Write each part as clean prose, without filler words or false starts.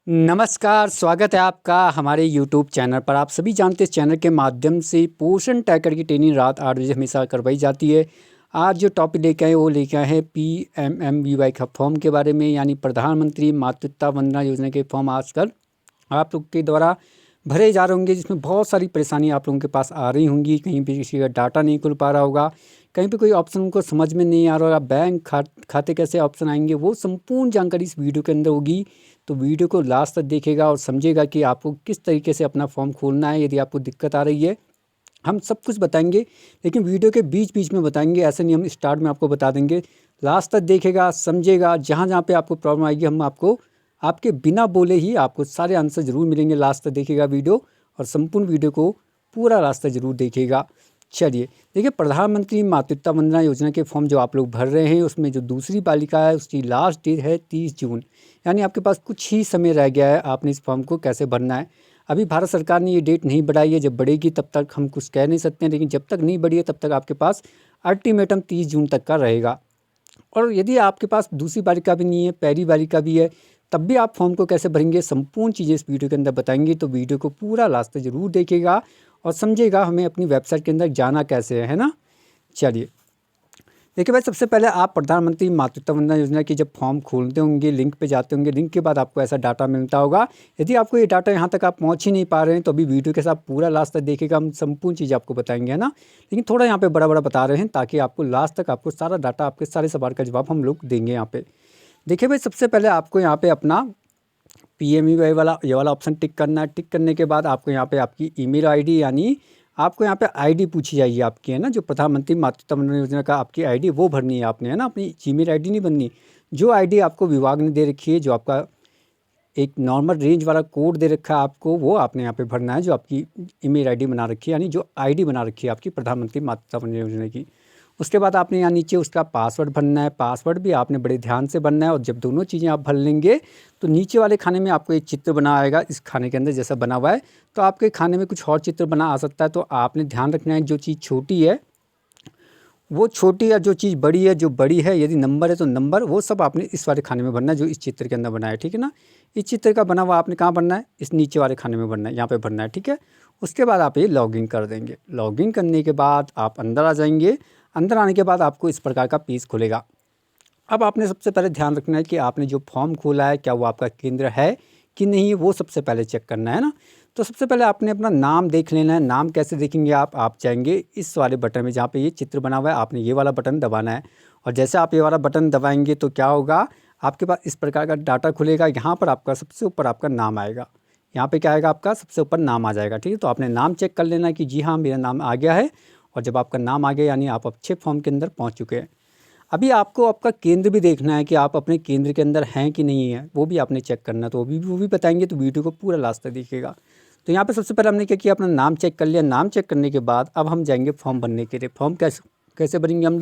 नमस्कार, स्वागत है आपका हमारे यूट्यूब चैनल पर। आप सभी जानते हैं इस चैनल के माध्यम से पोषण टैकर की ट्रेनिंग रात 8 बजे हमेशा करवाई जाती है। आज जो टॉपिक लेके आए वो लेके आए हैं PMMVY का फॉर्म के बारे में, यानी प्रधानमंत्री मातृत्व वंदना योजना के फॉर्म आजकल आप लोग के द्वारा भरे जा रहे होंगे, जिसमें बहुत सारी परेशानी आप लोगों के पास आ रही होंगी। कहीं पे किसी का डाटा नहीं खुल पा रहा होगा, कहीं पे कोई ऑप्शन उनको समझ में नहीं आ रहा होगा, बैंक खाते कैसे ऑप्शन आएंगे, वो संपूर्ण जानकारी इस वीडियो के अंदर होगी। तो वीडियो को लास्ट तक देखेगा और समझेगा कि आपको किस तरीके से अपना फॉर्म खोलना है। यदि आपको दिक्कत आ रही है, हम सब कुछ बताएंगे, लेकिन वीडियो के बीच बीच में बताएंगे, ऐसे नहीं हम स्टार्ट में आपको बता देंगे। लास्ट तक देखेगा, समझेगा, जहाँ जहाँ पे आपको प्रॉब्लम आएगी हम आपको आपके बिना बोले ही आपको सारे आंसर ज़रूर मिलेंगे। लास्ट तक देखिएगा वीडियो और संपूर्ण वीडियो को पूरा रास्ता ज़रूर देखिएगा। चलिए देखिए, प्रधानमंत्री मातृत्व वंदना योजना के फॉर्म जो आप लोग भर रहे हैं, उसमें जो दूसरी बालिका है उसकी लास्ट डेट है 30 जून, यानी आपके पास कुछ ही समय रह गया है आपने इस फॉर्म को कैसे भरना है। अभी भारत सरकार ने ये डेट नहीं बढ़ाई है, जब बढ़ेगी तब तक हम कुछ कह नहीं सकते हैं, लेकिन जब तक नहीं बढ़ी है तब तक आपके पास अल्टीमेटम 30 जून तक का रहेगा। और यदि आपके पास दूसरी बालिका भी नहीं है, पहली बालिका भी है, तब भी आप फॉर्म को कैसे भरेंगे, संपूर्ण चीज़ें इस वीडियो के अंदर बताएंगे। तो वीडियो को पूरा लास्ट तक ज़रूर देखिएगा और समझिएगा हमें अपनी वेबसाइट के अंदर जाना कैसे है ना। चलिए देखिए भाई, सबसे पहले आप प्रधानमंत्री मातृत्व वंदना योजना की जब फॉर्म खोलते होंगे, लिंक पे जाते होंगे, लिंक के बाद आपको ऐसा डाटा मिलता होगा। यदि आपको ये डाटा यहाँ तक आप पहुँच ही नहीं पा रहे हैं तो अभी वीडियो के साथ पूरा लास्ट तक देखिएगा, हम संपूर्ण चीज़ आपको बताएंगे, है ना। लेकिन थोड़ा यहाँ पे बड़ा बड़ा बता रहे हैं ताकि आपको लास्ट तक आपको सारा डाटा, आपके सारे सवाल का जवाब हम लोग देंगे यहाँ पे। देखिए भाई, सबसे पहले आपको यहाँ पे अपना PMVY वाला ये वाला ऑप्शन टिक करना है। टिक करने के बाद आपको यहाँ पे आपकी ईमेल आईडी, यानी आपको यहाँ पे आईडी पूछी जाएगी आपकी, है ना, जो प्रधानमंत्री मातृत्व वंदना योजना का आपकी आईडी वो भरनी है आपने, है ना। अपनी जीमेल आईडी नहीं बननी, जो आईडी आपको विभाग ने दे रखी है, जो आपका एक नॉर्मल रेंज वाला कोड दे रखा है आपको, वो आपने यहाँ पे भरना है, जो आपकी ईमेल आईडी बना रखी है, यानी जो आईडी बना रखी है आपकी प्रधानमंत्री मातृत्व वंदना योजना की। उसके बाद आपने यहाँ नीचे उसका पासवर्ड भरना है। पासवर्ड भी आपने बड़े ध्यान से भरना है, और जब दोनों चीज़ें आप भर लेंगे तो नीचे वाले खाने में आपको एक चित्र बना आएगा। इस खाने के अंदर जैसा बना हुआ है, तो आपके खाने में कुछ और चित्र बना आ सकता है। तो आपने ध्यान रखना है, जो चीज़ छोटी है वो छोटी है, जो चीज़ बड़ी है जो बड़ी है, यदि नंबर है तो नंबर, वो सब आपने इस वाले खाने में भरना है जो इस चित्र के अंदर बना है, ठीक है ना। इस चित्र का बना हुआ आपने कहाँ भरना है, इस नीचे वाले खाने में भरना है, यहाँ पे भरना है, ठीक है। उसके बाद आप ये लॉगिन कर देंगे। लॉगिन करने के बाद आप अंदर आ जाएंगे। अंदर आने के बाद आपको इस प्रकार का पेज खुलेगा। अब आपने सबसे पहले ध्यान रखना है कि आपने जो फॉर्म खोला है क्या वो आपका केंद्र है कि नहीं, वो सबसे पहले चेक करना है ना। तो सबसे पहले आपने अपना नाम देख लेना है। नाम कैसे देखेंगे आप जाएंगे इस वाले बटन में जहाँ पे ये चित्र बना हुआ है, आपने ये वाला बटन दबाना है। और जैसे आप ये वाला बटन दबाएंगे तो क्या होगा, आपके पास इस प्रकार का डाटा खुलेगा। यहाँ पर आपका सबसे ऊपर आपका नाम आएगा। यहाँ पे क्या आएगा, आपका सबसे ऊपर नाम आ जाएगा, ठीक है। तो आपने नाम चेक कर लेना कि जी हाँ मेरा नाम आ गया है। और जब आपका नाम आ गया यानी आप अच्छे फॉर्म के अंदर पहुँच चुके हैं। अभी आपको आपका केंद्र भी देखना है कि आप अपने केंद्र के अंदर हैं कि नहीं है, वो भी आपने चेक करना है। तो वो भी बताएंगे, तो वीडियो को पूरा लास्ट तक देखिएगा। तो यहाँ पे सबसे पहले हमने क्या किया, अपना नाम चेक कर लिया। नाम चेक करने के बाद अब हम जाएंगे फॉर्म भरने के लिए। फॉर्म कैसे भरेंगे हम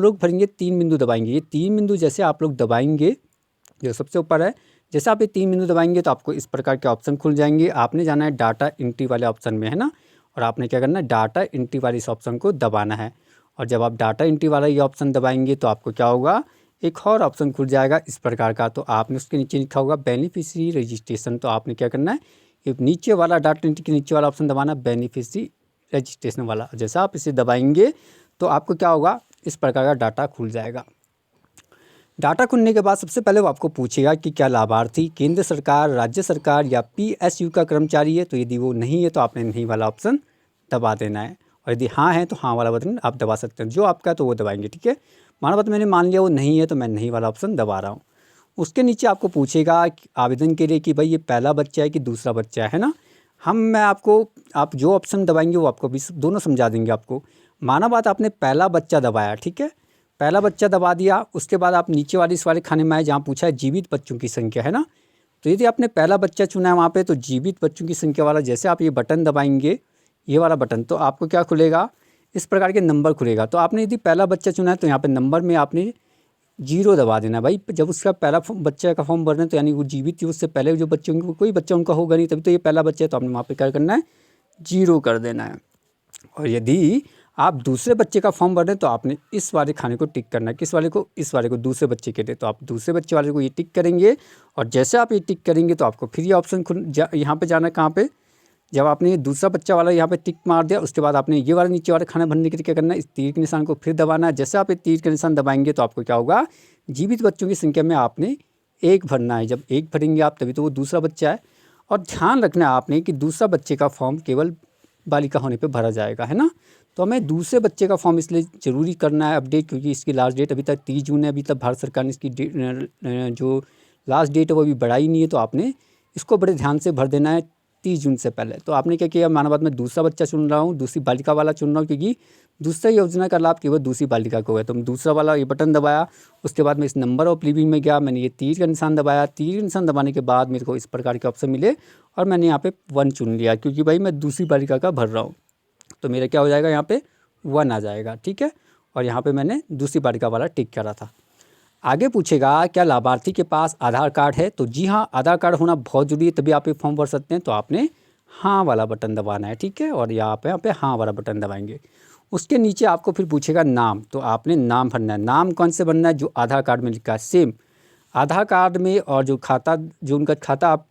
लोग भरेंगे, 3 बिंदु दबाएंगे। ये 3 बिंदु जैसे आप लोग दबाएंगे, जो सबसे ऊपर है, जैसे आप ये 3 बिंदु दबाएंगे तो आपको इस प्रकार के ऑप्शन खुल जाएंगे। आपने जाना है डाटा एंट्री वाले ऑप्शन में, है ना। और आपने क्या करना है, डाटा एंट्री वाले इस ऑप्शन को दबाना है। और जब आप डाटा एंट्री वाला ये ऑप्शन दबाएंगे तो आपको क्या होगा, एक और ऑप्शन खुल जाएगा इस प्रकार का। तो आपने उसके नीचे लिखा होगा बेनिफिशियरी रजिस्ट्रेशन। तो आपने क्या करना है, ये नीचे वाला डाटा एंट्री के नीचे वाला ऑप्शन दबाना, बेनिफिशियरी रजिस्ट्रेशन वाला। जैसा आप इसे दबाएंगे तो आपको क्या होगा, इस प्रकार का डाटा खुल जाएगा। डाटा खुलने के बाद सबसे पहले वो आपको पूछेगा कि क्या लाभार्थी केंद्र सरकार, राज्य सरकार या PSU का कर्मचारी है। तो यदि वो नहीं है तो आपने नहीं वाला ऑप्शन दबा देना है। और यदि हाँ है तो हाँ वाला बटन आप दबा सकते हैं, जो आपका है तो वो दबाएंगे, ठीक है। माना बात मैंने मान लिया वो नहीं है तो मैं नहीं वाला ऑप्शन दबा रहा हूँ। उसके नीचे आपको पूछेगा आवेदन के लिए कि भाई ये पहला बच्चा है कि दूसरा बच्चा है ना। मैं आपको, आप जो ऑप्शन दबाएंगे वो आपको भी दोनों समझा देंगे आपको। माना बात आपने पहला बच्चा दबाया, ठीक है, पहला बच्चा दबा दिया। उसके बाद आप नीचे वाले इस वाले खाने में आए जहाँ पूछा है जीवित बच्चों की संख्या, है ना। तो यदि आपने पहला बच्चा चुना है वहाँ पे, तो जीवित बच्चों की संख्या वाला जैसे आप ये बटन दबाएंगे, ये वाला बटन, तो आपको क्या खुलेगा, इस प्रकार के नंबर खुलेगा। तो आपने यदि पहला बच्चा चुना है तो यहाँ पे नंबर में आपने 0 दबा देना भाई। जब उसका पहला बच्चा का फॉर्म भरना है तो यानी वो जीवित थी, उससे पहले जो बच्चे होंगे कोई बच्चा उनका होगा नहीं, तभी तो ये पहला बच्चा है। तो आपने वहाँ पे क्या करना है, 0 कर देना है। और यदि आप दूसरे बच्चे का फॉर्म भर रहे हैं तो आपने इस वाले खाने को टिक करना है। किस वाले को? इस वाले को, दूसरे बच्चे के लिए। तो आप दूसरे बच्चे वाले को ये टिक करेंगे और जैसे आप ये टिक करेंगे तो आपको फिर ये ऑप्शन यहाँ पे जाना है। कहाँ पे? जब आपने ये दूसरा बच्चा वाला यहाँ पे टिक मार दिया, उसके बाद आपने ये वाला नीचे वाला खाना भरने के लिए क्या करना है? इस तीर के निशान को फिर दबाना है। जैसे आप ये तीर के निशान दबाएंगे तो आपको क्या होगा? जीवित बच्चों की संख्या में आपने 1 भरना है। जब 1 भरेंगे आप तभी तो वो दूसरा बच्चा है। और ध्यान रखना है आपने कि दूसरा बच्चे का फॉर्म केवल बालिका होने पे भरा जाएगा, है ना। तो हमें दूसरे बच्चे का फॉर्म इसलिए ज़रूरी करना है अपडेट, क्योंकि इसकी लास्ट डेट अभी तक 30 जून है। अभी तक भारत सरकार ने इसकी जो लास्ट डेट है वो अभी बढ़ाई नहीं है। तो आपने इसको बड़े ध्यान से भर देना है 30 जून से पहले। तो आपने क्या किया? मानववाद में दूसरा बच्चा चुन रहा हूँ, दूसरी बालिका वाला चुन रहा हूँ, क्योंकि दूसरा योजना का लाभ केवल दूसरी बालिका को है। तो मैं दूसरा वाला ये बटन दबाया, उसके बाद मैं इस नंबर ऑफ लिविंग में गया, मैंने ये तीर का निशान दबाया। तीर का निशान दबाने के बाद मेरे को इस प्रकार के ऑप्शन मिले और मैंने यहाँ पे 1 चुन लिया, क्योंकि भाई मैं दूसरी बालिका का भर रहा हूँ। तो मेरा क्या हो जाएगा? यहाँ पे 1 आ जाएगा, ठीक है। और यहाँ पे मैंने दूसरी बालिका वाला टिक करा था। आगे पूछेगा क्या लाभार्थी के पास आधार कार्ड है? तो जी हाँ, आधार कार्ड होना बहुत जरूरी है, तभी आप ये फॉर्म भर सकते हैं। तो आपने हाँ वाला बटन दबाना है, ठीक है। और यहाँ पे हाँ वाला बटन दबाएंगे। उसके नीचे आपको फिर पूछेगा नाम, तो आपने नाम भरना है। नाम कौन से भरना है? जो आधार कार्ड में लिखा है सेम आधार कार्ड में, और जो खाता, जो उनका खाता आप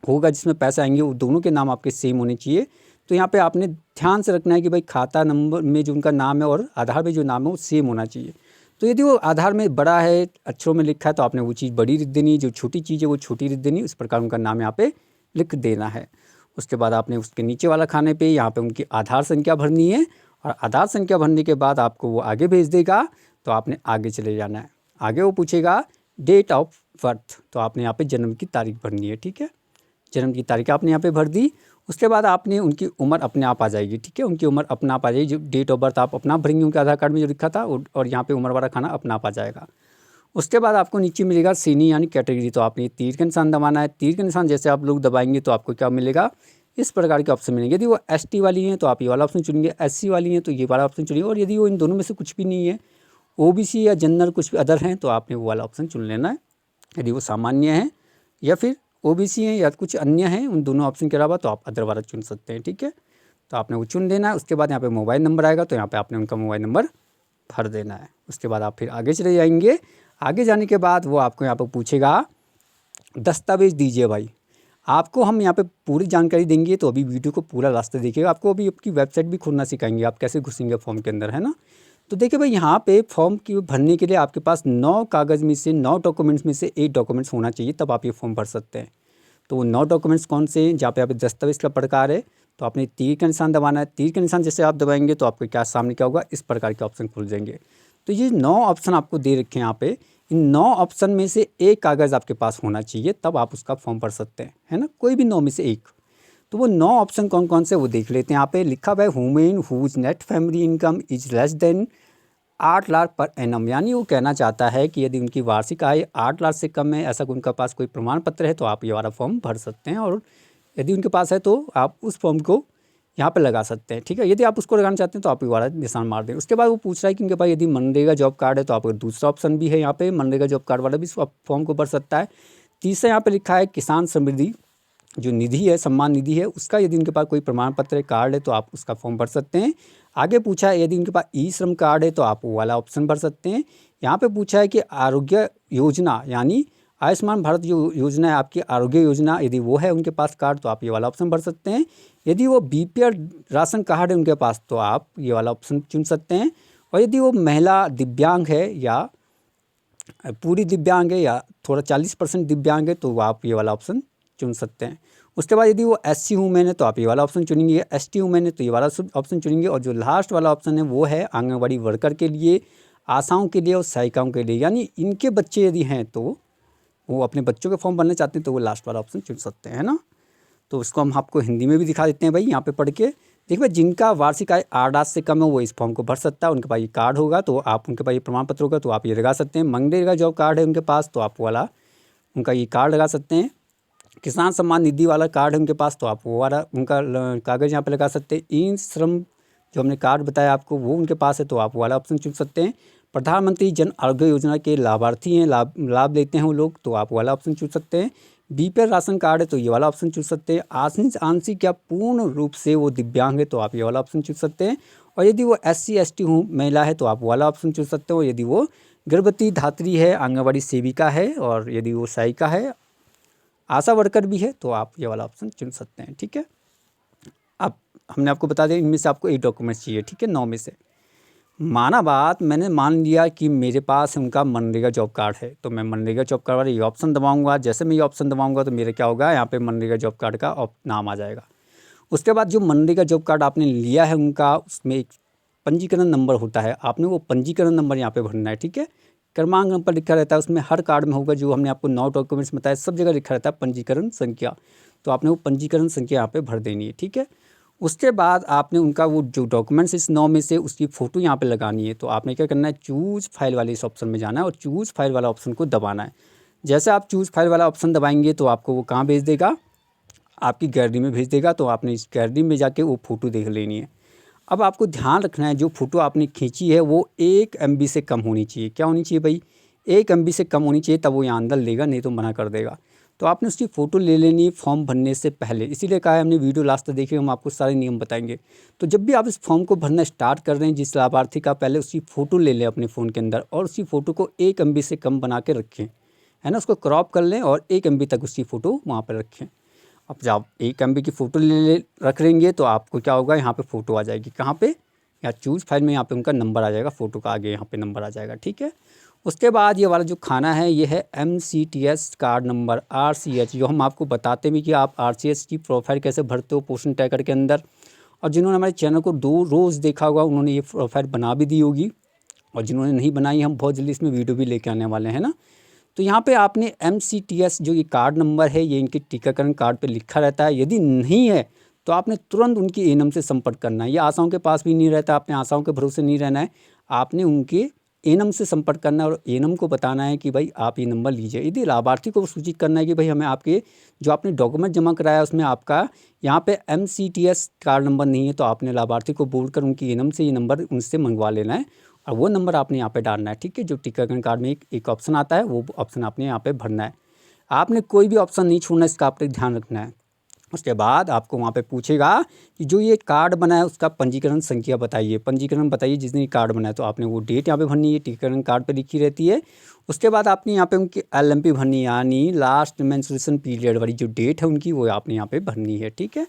होगा जिसमें पैसे आएंगे, वो दोनों के नाम आपके सेम होने चाहिए। तो यहाँ पे आपने ध्यान से रखना है कि भाई खाता नंबर में जो उनका नाम है और आधार में जो नाम है वो सेम होना चाहिए। तो यदि वो आधार में बड़ा है, अक्षरों में लिखा है, तो आपने वो चीज़ बड़ी लिख देनी है, जो छोटी चीज़ है वो छोटी लिख देनी है। इस प्रकार उनका नाम यहाँ पे लिख देना है। उसके बाद आपने उसके नीचे वाला खाने पे यहाँ पे उनकी आधार संख्या भरनी है, और आधार संख्या भरने के बाद आपको वो आगे भेज देगा। तो आपने आगे चले जाना है। आगे वो पूछेगा डेट ऑफ बर्थ, तो आपने यहाँ पे जन्म की तारीख भरनी है, ठीक है। जन्म की तारीख आपने यहाँ पे भर दी। उसके बाद आपने उनकी उम्र अपने आप आ जाएगी, ठीक है। उनकी उम्र अपने आप आ जाएगी। जो डेट ऑफ बर्थ आप अपना आप भरेंगे उनके आधार कार्ड में जो लिखा था, और यहाँ पे उम्र वाला खाना अपना आप आ जाएगा। उसके बाद आपको नीचे मिलेगा श्रेणी यानी कैटेगरी, तो आपने तीर का निशान दबाना है। तीर का निशान जैसे आप लोग दबाएंगे तो आपको क्या मिलेगा? इस प्रकार के ऑप्शन मिलेंगे। यदि वो ST वाली हैं तो आप ये वाला ऑप्शन चुनेंगे, SC वाली हैं तो ये वाला ऑप्शन चुनेंगे, और यदि वो इन दोनों में से कुछ भी नहीं है, OBC या जनरल कुछ भी अदर हैं, तो आपने वो वाला ऑप्शन चुन लेना है। यदि वो सामान्य है या फिर OBC हैं या कुछ अन्य हैं, उन दोनों ऑप्शन के अलावा, तो आप अदर वाला चुन सकते हैं, ठीक है। तो आपने वो चुन लेना है। उसके बाद यहाँ पे मोबाइल नंबर आएगा, तो यहाँ पे आपने उनका मोबाइल नंबर भर देना है। उसके बाद आप फिर आगे चले जाएंगे। आगे जाने के बाद वो आपको यहाँ पर पूछेगा दस्तावेज़ दीजिए भाई। आपको हम यहाँ पे पूरी जानकारी देंगे, तो अभी वीडियो को पूरा रास्ते देखिएगा। आपको अभी आपकी वेबसाइट भी खोलना सिखाएंगे, आप कैसे घुसेंगे फॉर्म के अंदर, है ना। तो देखिए भाई, यहाँ पे फॉर्म की भरने के लिए आपके पास 9 कागज़ में से 9 डॉक्यूमेंट्स में से 1 डॉक्यूमेंट्स होना चाहिए, तब आप ये फॉर्म भर सकते हैं। तो वो 9 डॉक्यूमेंट्स कौन से हैं? जहाँ पे आप दस्तावेज़ का प्रकार है, तो आपने तीर का निशान दबाना है। तीर का निशान जैसे आप दबाएंगे तो आपको क्या सामने क्या होगा? इस प्रकार के ऑप्शन खुल जाएंगे। तो ये 9 ऑप्शन आपको दे रखे हैं यहाँ पे। इन 9 ऑप्शन में से 1 कागज़ आपके पास होना चाहिए, तब आप उसका फॉर्म भर सकते हैं, है ना। कोई भी 9 में से 1। तो वो 9 ऑप्शन कौन कौन से वो देख लेते हैं। यहाँ पे लिखा हुआ है women whose net family income is less than 8 lakh per annum, यानी वो कहना चाहता है कि यदि उनकी वार्षिक आय 8 लाख से कम है, ऐसा उनके पास कोई प्रमाण पत्र है, तो आप ये वाला फॉर्म भर सकते हैं। और यदि उनके पास है तो आप उस फॉर्म को यहाँ पे लगा सकते हैं, ठीक है। यदि आप उसको लगाना चाहते हैं तो आप ये वाला निशान मार दें। उसके बाद वो पूछ रहा है कि उनके पास यदि मनरेगा जॉब कार्ड है, तो आपको दूसरा ऑप्शन भी है यहाँ पे, मनरेगा जॉब कार्ड वाला भी फॉर्म को भर सकता है। तीसरा यहाँ पे लिखा है किसान समृद्धि जो निधि है, सम्मान निधि है, उसका यदि उनके पास कोई प्रमाण पत्र कार्ड है, तो आप उसका फॉर्म भर सकते हैं। आगे पूछा है यदि उनके पास ई श्रम कार्ड है, तो आप वो वाला ऑप्शन भर सकते हैं। यहाँ पे पूछा है कि आरोग्य योजना यानी आयुष्मान भारत जो योजना है आपकी आरोग्य योजना, यदि वो है उनके पास कार्ड, तो आप ये वाला ऑप्शन भर सकते हैं। यदि वो BPL राशन कार्ड है उनके पास, तो आप ये वाला ऑप्शन चुन सकते हैं। और यदि वो महिला दिव्यांग है या पूरी दिव्यांग है या थोड़ा 40% दिव्यांग है, तो आप ये वाला ऑप्शन चुन सकते हैं। उसके बाद यदि वो SC वुमेन है, तो आप ये वाला ऑप्शन चुनेंगे। ST वुमेन है तो ये वाला ऑप्शन चुनेंगे। और जो लास्ट वाला ऑप्शन है वो है आंगनबाड़ी वर्कर के लिए, आशाओं के लिए और सहायिकाओं के लिए, यानी इनके बच्चे यदि हैं तो वो अपने बच्चों के फॉर्म भरना चाहते हैं, तो वो लास्ट वाला ऑप्शन चुन सकते हैं, ना। तो उसको हम आपको हिंदी में भी दिखा देते हैं भाई, यहाँ पे पढ़ के देखिए भाई, जिनका वार्षिक आय 8 लाख से कम है वो इस फॉर्म को भर सकता है। उनके पास ये कार्ड होगा, तो आप उनके पास ये प्रमाण पत्र होगा, तो आप ये लगा सकते हैं। मनरेगा जॉब कार्ड है उनके पास, तो आप वाला उनका ये कार्ड लगा सकते हैं। किसान सम्मान निधि वाला कार्ड है उनके पास, तो आप वो वाला उनका कागज़ यहाँ पे लगा सकते हैं। ई श्रम जो हमने कार्ड बताया आपको, वो उनके पास है, तो आप वाला ऑप्शन चुन सकते हैं। प्रधानमंत्री जन आरोग्य योजना के लाभार्थी हैं, लाभ लेते हैं वो लोग, तो आप वाला ऑप्शन चुन सकते हैं। बी पे राशन कार्ड है तो ये वाला ऑप्शन चुन सकते हैं। आंशिक या पूर्ण रूप से वो दिव्यांग है तो आप ये वाला ऑप्शन चुन सकते हैं। और यदि वो SC ST महिला है तो आप वो वाला ऑप्शन चुन सकते हो। यदि वो गर्भवती धात्री है, आंगनबाड़ी सेविका है, और यदि वो सहायिका है, आशा वर्कर भी है, तो आप ये वाला ऑप्शन चुन सकते हैं। ठीक है, अब हमने आपको बता दिया इनमें से आपको 8 डॉक्यूमेंट्स चाहिए। ठीक है, 9 में से माना बात, मैंने मान लिया कि मेरे पास उनका मनरेगा जॉब कार्ड है, तो मैं मनरेगा जॉब कार्ड वाला ये ऑप्शन दबाऊंगा। जैसे मैं ये ऑप्शन दबाऊंगा तो मेरा क्या होगा, यहाँ पे मनरेगा जॉब कार्ड का नाम आ जाएगा। उसके बाद जो मनरेगा जॉब कार्ड आपने लिया है उनका, उसमें एक पंजीकरण नंबर होता है, आपने वो पंजीकरण नंबर यहाँ पे भरना है। ठीक है, क्रमांक नंबर लिखा रहता है उसमें, हर कार्ड में होगा। जो हमने आपको 9 डॉक्यूमेंट्स बताया सब जगह लिखा रहता है पंजीकरण संख्या, तो आपने वो पंजीकरण संख्या यहाँ पे भर देनी है। ठीक है, उसके बाद आपने उनका वो जो डॉक्यूमेंट्स इस 9 में से उसकी फ़ोटो यहाँ पे लगानी है। तो आपने क्या करना है, चूज़ फाइल वाले इस ऑप्शन में जाना है और चूज़ फाइल वाला ऑप्शन को दबाना है। जैसे आप चूज़ फाइल वाला ऑप्शन दबाएंगे तो आपको वो कहाँ भेज देगा, आपकी गैलरी में भेज देगा। तो आपने इस गैलरी में जाके वो फ़ोटो देख लेनी है। अब आपको ध्यान रखना है, जो फ़ोटो आपने खींची है वो 1 MB से कम होनी चाहिए। क्या होनी चाहिए भाई, 1 MB से कम होनी चाहिए, तब वो यहाँ अंदर लेगा, नहीं तो मना कर देगा। तो आपने उसकी फ़ोटो ले लेनी है फॉर्म भरने से पहले, इसीलिए कहा है हमने वीडियो लास्ट तक देखिए, हम आपको सारे नियम बताएंगे। तो जब भी आप इस फॉर्म को भरना स्टार्ट कर रहे हैं, जिस लाभार्थी का, पहले उसकी फ़ोटो ले लें अपने फ़ोन के अंदर और उसी फ़ोटो को 1 MB से कम बना के रखें, है ना, उसको क्रॉप कर लें और 1 MB तक उसकी फ़ोटो वहाँ पर रखें। अब जब आप 1 MB की फ़ोटो ले रख लेंगे तो आपको क्या होगा, यहाँ पे फ़ोटो आ जाएगी, कहाँ पे, या चूज़ फाइल में यहाँ पे उनका नंबर आ जाएगा, फ़ोटो का आगे यहाँ पे नंबर आ जाएगा। ठीक है, उसके बाद ये वाला जो खाना है ये है MCTS कार्ड नंबर RCH, जो हम आपको बताते भी कि आप RCH की प्रोफाइल कैसे भरते हो पोषण ट्रैकर के अंदर। और जिन्होंने हमारे चैनल को 2 रोज़ देखा होगा उन्होंने ये प्रोफाइल बना भी दी होगी, और जिन्होंने नहीं बनाई हम बहुत जल्दी इसमें वीडियो भी लेके आने वाले हैं ना। तो यहाँ पे आपने MCTS जो ये कार्ड नंबर है ये इनके टीकाकरण कार्ड पे लिखा रहता है। यदि नहीं है तो आपने तुरंत उनकी एएनएम से संपर्क करना है। ये आशाओं के पास भी नहीं रहता, आपने आशाओं के भरोसे नहीं रहना है, आपने उनके एएनएम से संपर्क करना है और एएनएम को बताना है कि भाई आप ये नंबर लीजिए। यदि लाभार्थी को सूचित करना है कि भाई हमें आपके जो आपने डॉक्यूमेंट जमा कराया उसमें आपका यहाँ पे MCTS कार्ड नंबर नहीं है, तो आपने लाभार्थी को बोलकर उनकी एएनएम से ये नंबर उनसे मंगवा लेना है और वो नंबर आपने यहाँ पे डालना है। ठीक है, जो टीकाकरण कार्ड में एक ऑप्शन आता है वो ऑप्शन आपने यहाँ पे भरना है। आपने कोई भी ऑप्शन नहीं छोड़ना, इसका आपने ध्यान रखना है। उसके बाद आपको वहाँ पे पूछेगा कि जो ये कार्ड बना है उसका पंजीकरण संख्या बताइए, पंजीकरण बताइए जिसने ये कार्ड बनाया। तो आपने वो डेट यहाँ पे भरनी है, टीकाकरण कार्ड पे लिखी रहती है। उसके बाद आपने यहाँ पे उनकी LMP भरनी है, यानी लास्ट मेंस्ट्रुएशन पीरियड वाली जो डेट है उनकी, वो आपने यहाँ पे भरनी है। ठीक है,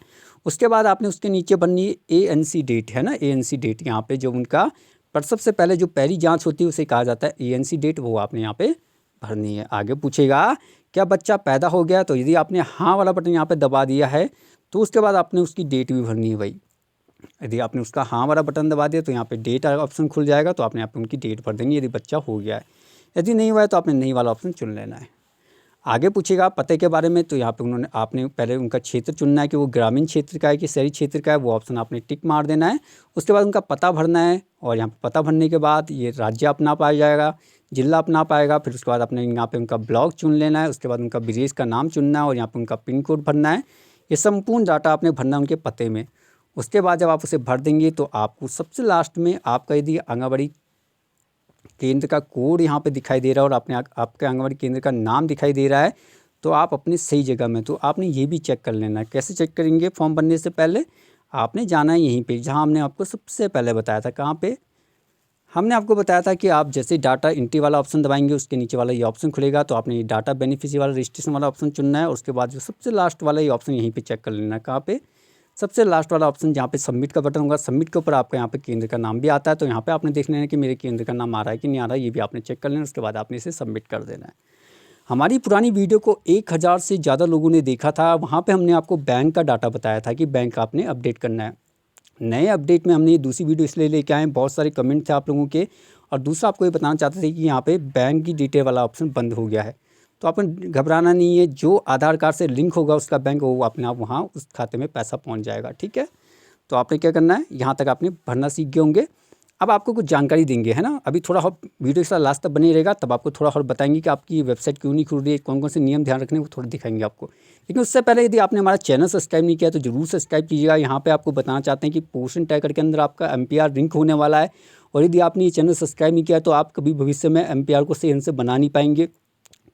उसके बाद आपने उसके नीचे भरनी है ANC डेट, है ना, ANC डेट यहाँ पे जो उनका पर सबसे पहले जो पहली जांच होती है उसे कहा जाता है ANC डेट, वो आपने यहाँ पे भरनी है। आगे पूछेगा क्या बच्चा पैदा हो गया, तो यदि आपने हाँ वाला बटन यहाँ पे दबा दिया है तो उसके बाद आपने उसकी डेट भी भरनी है भाई। यदि आपने उसका हाँ वाला बटन दबा दिया तो यहाँ पे डेट ऑप्शन खुल जाएगा, तो आपने यहाँ पे उनकी डेट भर देंगे यदि बच्चा हो गया है। यदि नहीं हुआ है तो आपने नहीं वाला ऑप्शन चुन लेना है। आगे पूछेगा पते के बारे में, तो यहाँ पे उन्होंने आपने पहले उनका क्षेत्र चुनना है कि वो ग्रामीण क्षेत्र का है कि शहरी क्षेत्र का है, वो ऑप्शन आपने टिक मार देना है। उसके बाद उनका पता भरना है और यहाँ पे पता भरने के बाद ये राज्य अपना पाया जाएगा, जिला अपना पाएगा। फिर उसके बाद आपने यहाँ पे उनका ब्लॉक चुन लेना है, उसके बाद उनका विलेज का नाम चुनना है और यहाँ पे उनका पिन कोड भरना है। ये संपूर्ण डाटा आपने भरना है उनके पते में। उसके बाद जब आप उसे भर देंगे तो आपको सबसे लास्ट में आपका यदि आंगनबाड़ी केंद्र का कोड यहाँ पे दिखाई दे रहा है और आपने आपके आंगनबाड़ी केंद्र का नाम दिखाई दे रहा है, तो आप अपनी सही जगह में। तो आपने ये भी चेक कर लेना है। कैसे चेक करेंगे, फॉर्म भरने से पहले आपने जाना है यहीं पे जहाँ हमने आपको सबसे पहले बताया था। कहाँ पे हमने आपको बताया था कि आप जैसे डाटा एंट्री वाला ऑप्शन दबाएंगे उसके नीचे वाला ये ऑप्शन खुलेगा, तो आपने ये डाटा बेनिफिशियरी वाला रजिस्ट्रेशन वाला ऑप्शन चुनना है और उसके बाद जो सबसे लास्ट वाला ये ऑप्शन यहीं पे चेक कर लेना है। कहाँ पे, सबसे लास्ट वाला ऑप्शन जहाँ पे सबमिट का बटन होगा, सबमिट के ऊपर आपका यहाँ पे केंद्र का नाम भी आता है, तो यहाँ पे आपने देख लेना है कि मेरे केंद्र का नाम आ रहा है कि नहीं आ रहा है, ये भी आपने चेक कर लेना। उसके बाद आपने इसे सबमिट कर देना है। हमारी पुरानी वीडियो को 1000 से ज़्यादा लोगों ने देखा था, वहाँ पे हमने आपको बैंक का डाटा बताया था कि बैंक आपने अपडेट करना है। नए अपडेट में हमने ये दूसरी वीडियो इसलिए लेके आए, बहुत सारे कमेंट थे आप लोगों के, और दूसरा आपको ये बताना चाहते थे कि यहाँ पे बैंक की डिटेल वाला ऑप्शन बंद हो गया है। तो आपने घबराना नहीं है, जो आधार कार्ड से लिंक होगा उसका बैंक, वो अपने आप वहाँ उस खाते में पैसा पहुँच जाएगा। ठीक है, तो आपने क्या करना है, यहाँ तक आपने भरना सीख गए होंगे। अब आपको कुछ जानकारी देंगे, है ना, अभी थोड़ा और वीडियो के साथ लास्ट तक बने रहेगा, तब आपको थोड़ा और बताएंगे कि आपकी वेबसाइट क्यों नहीं खुल रही है, कौन कौन से नियम ध्यान रखने को थोड़ा दिखाएंगे आपको। लेकिन उससे पहले यदि आपने हमारा चैनल सब्सक्राइब नहीं किया तो जरूर सब्सक्राइब कीजिएगा। यहाँ पे आपको बताना चाहते हैं कि पोषण ट्रैकर के अंदर आपका MPR लिंक होने वाला है, और यदि आपने ये चैनल सब्सक्राइब नहीं किया तो आप कभी भविष्य में MPR को सही ढंग से बना नहीं पाएंगे।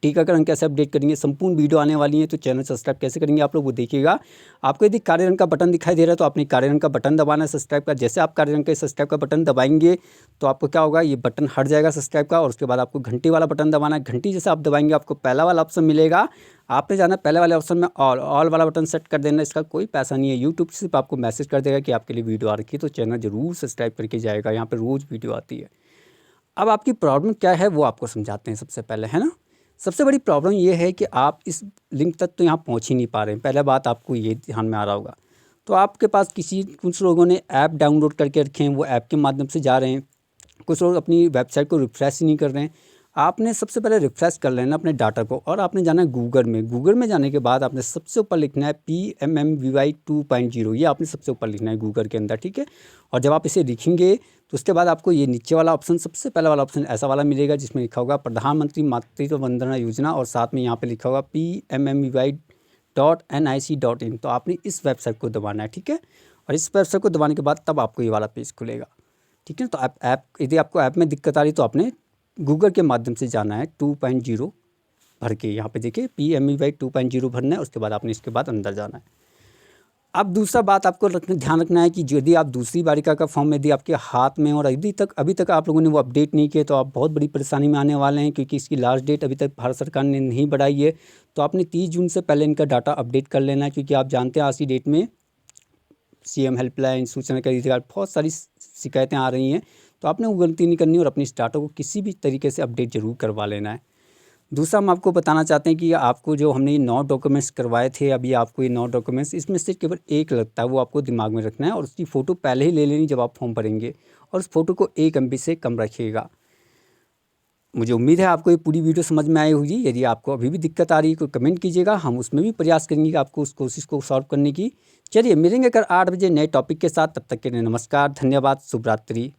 टीकाकरण कैसे अपडेट करेंगे, संपूर्ण वीडियो आने वाली है। तो चैनल सब्सक्राइब कैसे करेंगे आप लोग वो देखिएगा। आपको यदि काले रंग का बटन दिखाई दे रहा है तो आपने काले रंग का बटन दबाना है सब्सक्राइब का। जैसे आप काले रंग के सब्सक्राइब का बटन दबाएंगे तो आपको क्या होगा, ये बटन हट जाएगा सब्सक्राइब का, और उसके बाद आपको घंटी वाला बटन दबाना है। घंटी जैसे आप दबाएंगे आपको पहला वाला ऑप्शन मिलेगा, आपने जाना पहले वाले ऑप्शन में ऑल वाला बटन सेट कर देना। इसका कोई पैसा नहीं है, यूट्यूब सिर्फ आपको मैसेज कर देगा कि आपके लिए वीडियो आ रखी है, तो चैनल जरूर सब्सक्राइब करके जाएगा। यहाँ पर रोज़ वीडियो आती है। अब आपकी प्रॉब्लम क्या है वो आपको समझाते हैं सबसे पहले, है ना। सबसे बड़ी प्रॉब्लम ये है कि आप इस लिंक तक तो यहाँ पहुँच ही नहीं पा रहे हैं। पहले बात आपको ये ध्यान में आ रहा होगा। तो आपके पास कुछ लोगों ने ऐप डाउनलोड करके रखे हैं, वो ऐप के माध्यम से जा रहे हैं। कुछ लोग अपनी वेबसाइट को रिफ्रेश ही नहीं कर रहे हैं। आपने सबसे पहले रिफ्रेश कर लेना अपने डाटा को, और आपने जाना है गूगल में। गूगल में जाने के बाद आपने सबसे ऊपर लिखना है PMMVY 2.0, ये आपने सबसे ऊपर लिखना है गूगल के अंदर, ठीक है। और जब आप इसे लिखेंगे तो उसके बाद आपको ये नीचे वाला ऑप्शन, सबसे पहला वाला ऑप्शन ऐसा वाला मिलेगा जिसमें लिखा होगा प्रधानमंत्री मातृत्व वंदना योजना, और साथ में यहाँ पे लिखा होगा PMMVY.nic.in। तो आपने इस वेबसाइट को दबाना है, ठीक है। और इस वेबसाइट को दबाने के बाद तब आपको ये वाला पेज खुलेगा, ठीक है। तो ऐप यदि आपको ऐप में दिक्कत आ रही तो आपने गूगल के माध्यम से जाना है 2.0 भर के। यहाँ पे देखिए PMMVY 2.0 भरना है, उसके बाद आपने इसके बाद अंदर जाना है। अब दूसरा बात आपको ध्यान रखना है कि यदि आप दूसरी बालिका का फॉर्म यदि आपके हाथ में और अभी तक आप लोगों ने वो अपडेट नहीं किए तो आप बहुत बड़ी परेशानी में आने वाले हैं, क्योंकि इसकी लास्ट डेट अभी तक भारत सरकार ने नहीं बढ़ाई है। तो आपने 30 जून से पहले इनका डाटा अपडेट कर लेना है, क्योंकि आप जानते हैं आज की डेट में CM हेल्पलाइन, सूचना का अधिकार, बहुत सारी शिकायतें आ रही हैं। तो आपने वो गलती नहीं करनी और अपनी डाटा को किसी भी तरीके से अपडेट ज़रूर करवा लेना है। दूसरा हम आपको बताना चाहते हैं कि आपको जो हमने ये 9 डॉक्यूमेंट्स करवाए थे, अभी आपको ये 9 डॉक्यूमेंट्स, इसमें से केवल एक लगता है, वो आपको दिमाग में रखना है, और उसकी फ़ोटो पहले ही ले लेनी जब आप फॉर्म भरेंगे, और उस फोटो को 1 MB से कम रखिएगा। मुझे उम्मीद है आपको ये पूरी वीडियो समझ में आई होगी। यदि आपको अभी भी दिक्कत आ रही है तो कमेंट कीजिएगा, हम उसमें भी प्रयास करेंगे कि आपको उस कोशिश को सॉल्व करने की। चलिए मिलेंगे कल 8 बजे नए टॉपिक के साथ, तब तक के लिए नमस्कार, धन्यवाद, शुभ रात्रि।